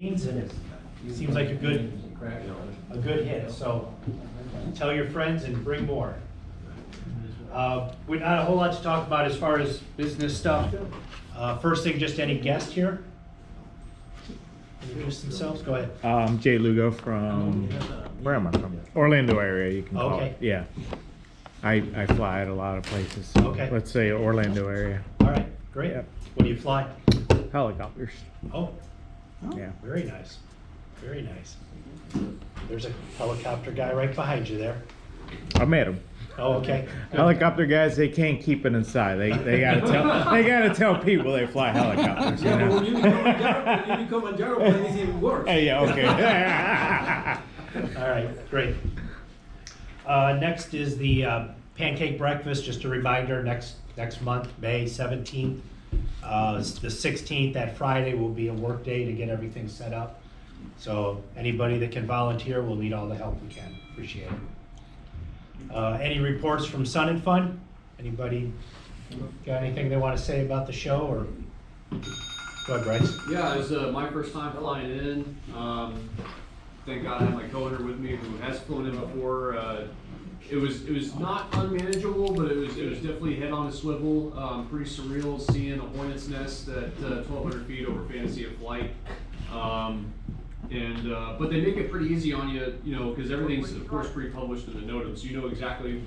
And it seems like a good hit, so tell your friends and bring more. We not a whole lot to talk about as far as business stuff. First thing, just any guest here? Introduce themselves, go ahead. Jay Lugo from, where am I from? Orlando area, you can call Okay. it. Yeah. I fly at a lot of places. Okay. Let's say Orlando area. All right, great. Yep. What do you fly? Helicopters. Oh, Yeah. very nice, very nice. There's a helicopter guy right behind you there. I met them. Oh, okay. Good. Helicopter guys, they can't keep it inside. They gotta tell people they fly helicopters. You Yeah, but know? when you become a gyro plane, it's even worse. Hey, yeah, okay. All right, great. Next is the pancake breakfast. Just a reminder, next month, May 17th. The 16th, that Friday, will be a work day to get everything set up. So anybody that can volunteer, we'll need all the help we can. Appreciate it. Any reports from Sun and Fun? Anybody got anything they want to say about the show, or go ahead, Bryce? Yeah, it was my first time flying in. Thank God I had my co-owner with me who has flown in before. It was not unmanageable, but it was definitely head on a swivel. Pretty surreal seeing a hornet's nest at 1,200 feet over Fantasy of Flight. But they make it pretty easy on you, because everything's of course pre-published in the NOTAM, so you know exactly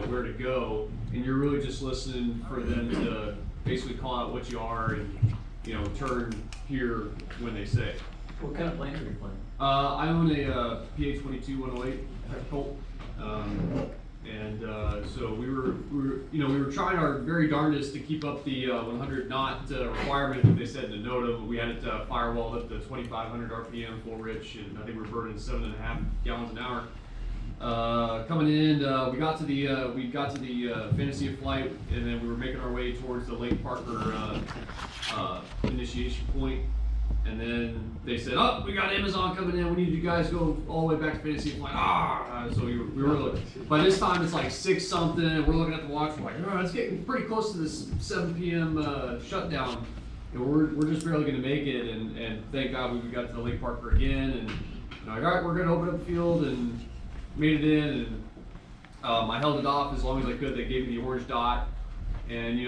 where to go, and you're really just listening for them to basically call out what you are and turn here when they say. What kind of plane are you flying? I own a PA-22-108 Colt, so we were trying our very darndest to keep up the 100 knot requirement that they said in the NOTAM. We had it firewalled up to 2,500 RPM full rich, and I think we were burning 7.5 gallons an hour. Coming in, we got to the Fantasy of Flight, and then we were making our way towards the Lake Parker initiation point. And then they said, "Oh, we got Amazon coming in. We need you guys to go all the way back to Fantasy Flight." So we were by this time it's like 6 something, and we're looking at the watch. We're like, "Oh, it's getting pretty close to this 7 p.m. Shutdown, and we're just barely going to make it." And thank God we got to the Lake Parker again, and like, all right, we're going to open up the field, and made it in, and I held it off as long as I could. They gave me the orange dot. And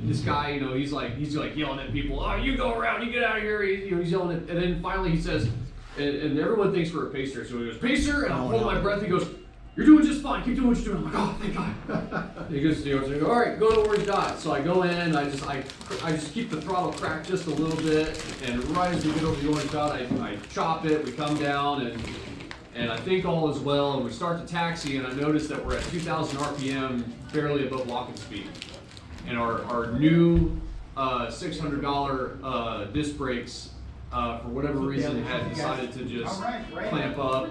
this guy, he's like yelling at people. "Oh, you go around, you get out of here!" He's yelling at, and then finally he says, and everyone thinks we're a pacer. So he goes, "Pacer," and I hold my breath. He goes, "You're doing just fine. Keep doing what you're doing." I'm like, "Oh, thank God." He goes, "All right, go to orange dot." So I go in. I just keep the throttle cracked just a little bit, and right as we get over the orange dot, I chop it. We come down, and I think all is well. And we start to taxi, and I notice that we're at 2,000 RPM, barely above walking speed. And our new $600 disc brakes, for whatever reason, had decided to just clamp up,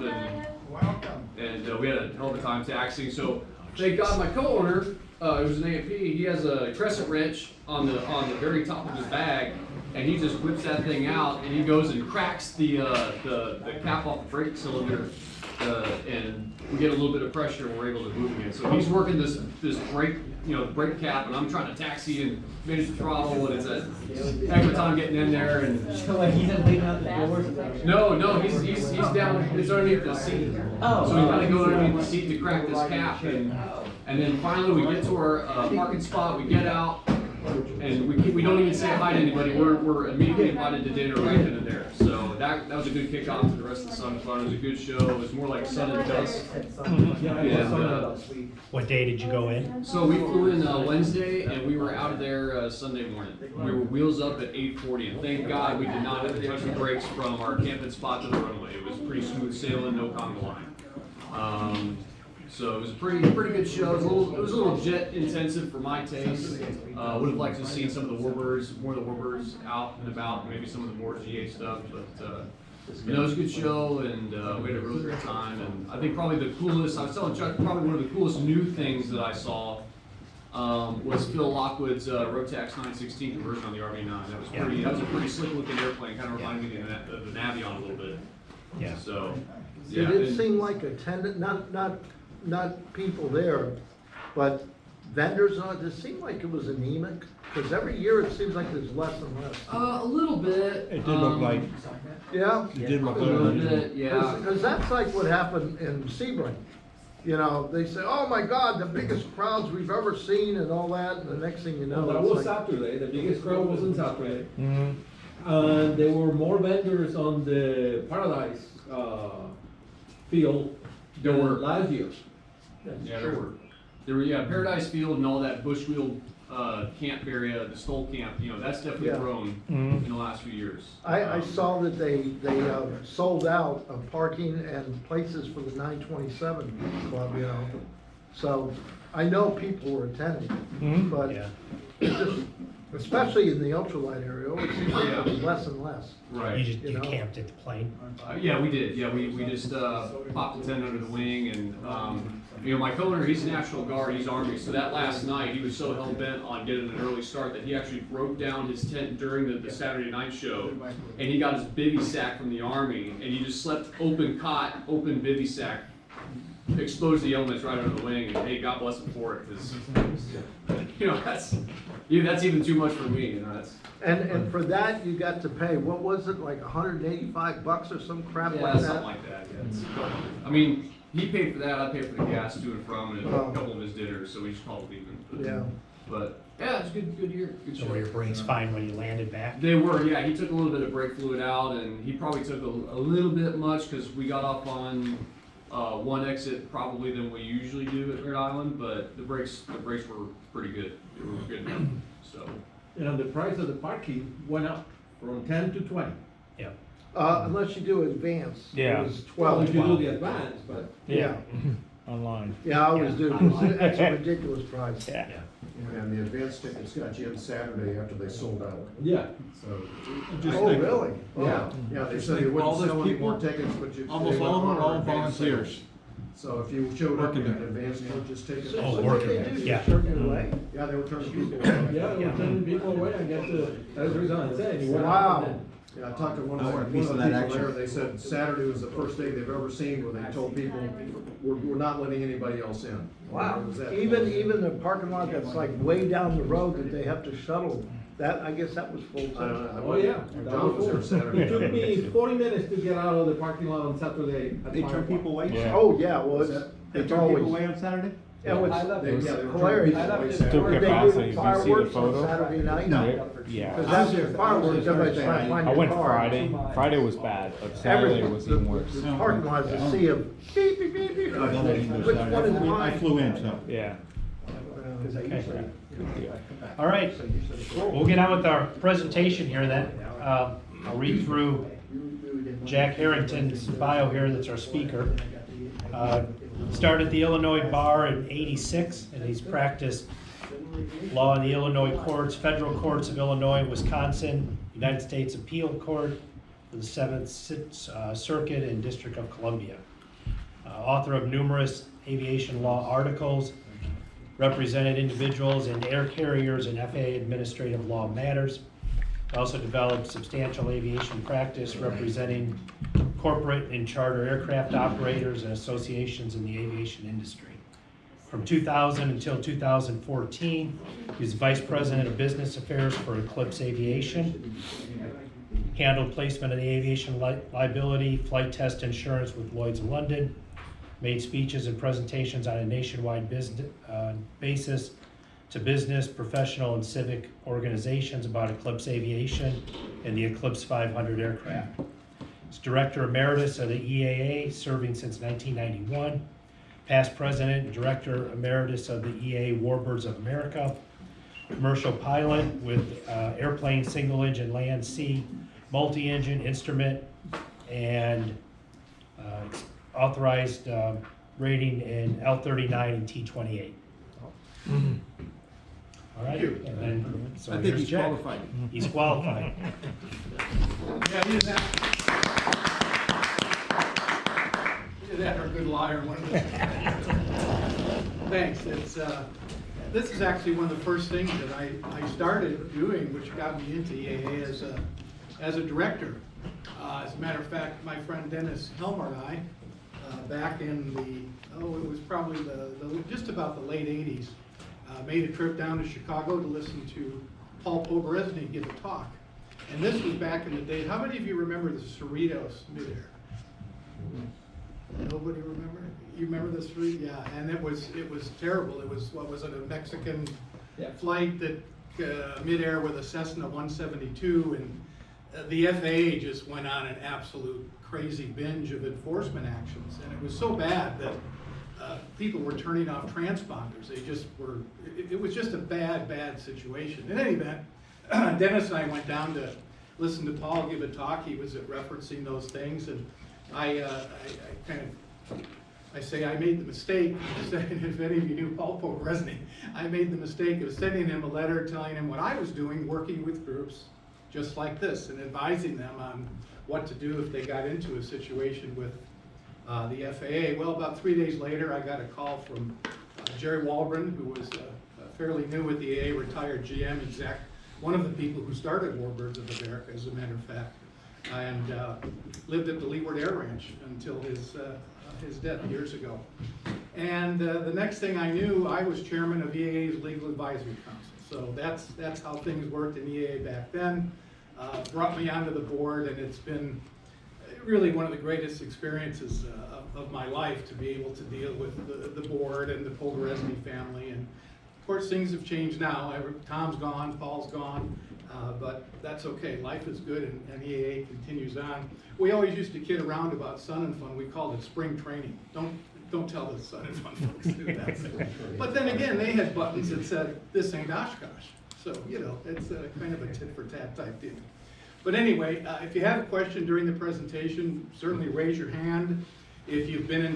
and we had a hell of a time taxiing. So thank God my co-owner, it was an A&P, he has a crescent wrench on the very top of his bag, and he just whips that thing out, and he goes and cracks the cap off the brake cylinder. And we get a little bit of pressure, and we're able to move again. So he's working this brake, brake cap, and I'm trying to taxi and manage the throttle, and it's a heck of a time getting in there. And So like he's not leaving out the doors? no, he's down. It's underneath the seat. Oh. So we kind of go underneath the seat to crack this cap, and then finally we get to our parking spot. We get out, and we don't even say hi to anybody. We're immediately invited to dinner right then and there. So that was a good kickoff to the rest of the Sun and Fun. It was a good show. It was more like sun and dust. What day did you go in? So we flew in Wednesday, and we were out of there Sunday morning. We were wheels up at 8:40, and thank God we did not have to touch the brakes from our camping spot to the runway. It was pretty smooth sailing, no conga line. So it was a pretty good show. It was a little jet intensive for my taste. Would have liked to have seen some of the Warbirds, more of the Warbirds out and about, maybe some of the more GA stuff. But it was a good show, and we had a really great time. And I think probably the coolest, I was telling Chuck, probably one of the coolest new things that I saw was Phil Lockwood's Rotax 916 conversion on the RV9. That was that was a pretty slick looking airplane. Kind of reminded me of the Navion a little bit. Yeah. So. Did it seem like attendant, not people there, but vendors on it? Does it seem like it was anemic? Because every year it seems like there's less and less. A little bit. It did look like, Yeah? it did look A little like. bit, yeah. Because that's like what happened in Sebring. You know, they say, oh my God, the biggest crowds we've ever seen and all that, and the next thing you know, That it's was like, Saturday, the biggest crowd was on Saturday. Mhm. And there were more vendors on the Paradise, field There than were. last year. Yeah, there were, yeah, Paradise Field and all that Bushwheel, camp area, the Stoll Camp, you know, that's definitely Yeah. grown Mhm. in the last few years. I saw that they sold out of parking and places for the 927 club, you know. So I know people were attending, Mhm. but Yeah. it just, especially in the ultralight area, it seems like it was less and less. Right. You just, You you know? camped at the plane? Yeah, we did. Yeah, we just popped the tent under the wing, and you know, my co-owner, he's National Guard, he's Army, so that last night he was so hell bent on getting an early start that he actually broke down his tent during the Saturday night show, and he got his bivy sack from the Army, and he just slept open cot, open bivy sack, exposed the elements right under the wing, and hey, God bless him for it, because you know that's even too much for me. You know, that's. And for that, you got to pay, what was it, like $185 or some crap Yeah, like something that? like that, yeah. I mean, he paid for that, I paid for the gas to and from, and a Oh. couple of his dinners, so we just called it even. But- Yeah. But, yeah, it's a good year, good So show. were your brakes fine when you landed back? They were, yeah, he took a little bit of brake fluid out, and he probably took a little bit much, because we got off on, one exit probably than we usually do at Rhode Island, but the brakes were pretty good, they were good enough, so. You know, the price of the parking went up from 10 to 20. Yeah. Unless you do advance. Yeah. It was Well, 12. if you do the advance, but. Yeah. Online. Yeah, I always do. That's a ridiculous price. Yeah. And the advance tickets got you in Saturday after they sold out. Yeah. So, Oh, really? yeah, yeah, they said they all wouldn't those sell any more people, tickets, but you. almost they all of them went are all on advance volunteers. sales. So if you showed up Working with an there. advance purchase ticket. So Oh, what working they there. do, Yeah. just turn it away? Yeah, they were turning people away. Yeah, we're sending people away and get the, that's the reason I said, you went Wow. up and then. Yeah, I talked to one of I the, want a one piece of of the that people there, action. they said Saturday was the first day they've ever seen where they told people, we're not letting anybody else in. Wow. It was that Even close. the parking lot that's like way down the road that they have to shuttle, that, I guess that was full I don't too. know. Oh, yeah. John was there Saturday. It took me 40 minutes to get out of the parking lot on Saturday. at They 5 turn o'clock. people away? Yeah. Oh, yeah, well, They They it's turn people always, away on Saturday? yeah, They- it's yeah, they were turning hilarious. people away Took Saturday. They capacity. do Did you see the fireworks on photo? Saturday night. No. Yeah. Because after fireworks, everybody's trying to find I their went car. Friday. Friday was bad, but Saturday Every, was even worse. the parking lot is a sea of beep, beep, beep, beep. I don't even know Which Saturday. one is I mine? flew in, so. Yeah. Okay. All right, we'll get on with our presentation here then. I'll read through Jack Harrington's bio here, that's our speaker. Started the Illinois Bar in '86, and he's practiced law in the Illinois courts, federal courts of Illinois, Wisconsin, United States Appeal Court for the Seventh Circuit and District of Columbia. Author of numerous aviation law articles, represented individuals and air carriers in FAA administrative law matters. Also developed substantial aviation practice representing corporate and charter aircraft operators and associations in the aviation industry. From 2000 until 2014, he was Vice President of Business Affairs for Eclipse Aviation. Handled placement of the aviation liability, flight test insurance with Lloyd's of London. Made speeches and presentations on a nationwide basis to business, professional, and civic organizations about Eclipse Aviation and the Eclipse 500 aircraft. He's Director Emeritus of the EAA, serving since 1991. Past President and Director Emeritus of the EAA Warbirds of America. Commercial pilot with airplane, single-engine, land, sea, multi-engine, instrument, and authorized rating in L39 and T28. All right, and then, so I think here's he's Jack. qualified. He's qualified. Yeah, he is that or a good liar, one of those. Thanks, it's, this is actually one of the first things that I started doing, which got me into EAA as a director. As a matter of fact, my friend Dennis Helmer and I, back in the, it was probably just about the late 80s, made a trip down to Chicago to listen to Paul Pogoresny give a talk. And this was back in the day. How many of you remember the Cerritos midair? Nobody remember? You remember this? Yeah, and it was terrible. It was, what was it, a Mexican flight that midair with a Cessna 172, and the FAA just went on an absolute crazy binge of enforcement actions, and it was so bad that people were turning off transponders. They just were. It was just a bad situation. In any event, Dennis and I went down to listen to Paul give a talk. He was referencing those things, and I say I made the mistake, if any of you knew Paul Pogoresny, I made the mistake of sending him a letter telling him what I was doing, working with groups just like this, and advising them on what to do if they got into a situation with the FAA. Well, about 3 days later, I got a call from Jerry Walbron, who was fairly new with the EAA, retired GM exec, one of the people who started Warbirds of America, as a matter of fact, and lived at the Leeward Air Ranch until his death years ago. And the next thing I knew, I was chairman of EAA's Legal Advisory Council. So that's how things worked in EAA back then. Brought me onto the board, and it's been really one of the greatest experiences of my life to be able to deal with the board and the Pogoresny family. And of course, things have changed now. Tom's gone, Paul's gone, but that's okay. Life is good, and EAA continues on. We always used to kid around about Sun and Fun. We called it spring training. Don't tell the Sun and Fun folks to do that. But then again, they had buttons that said, "This ain't Oshkosh." So, you know, it's kind of a tit for tat type deal. But anyway, if you have a question during the presentation, certainly raise your hand. If you've been involved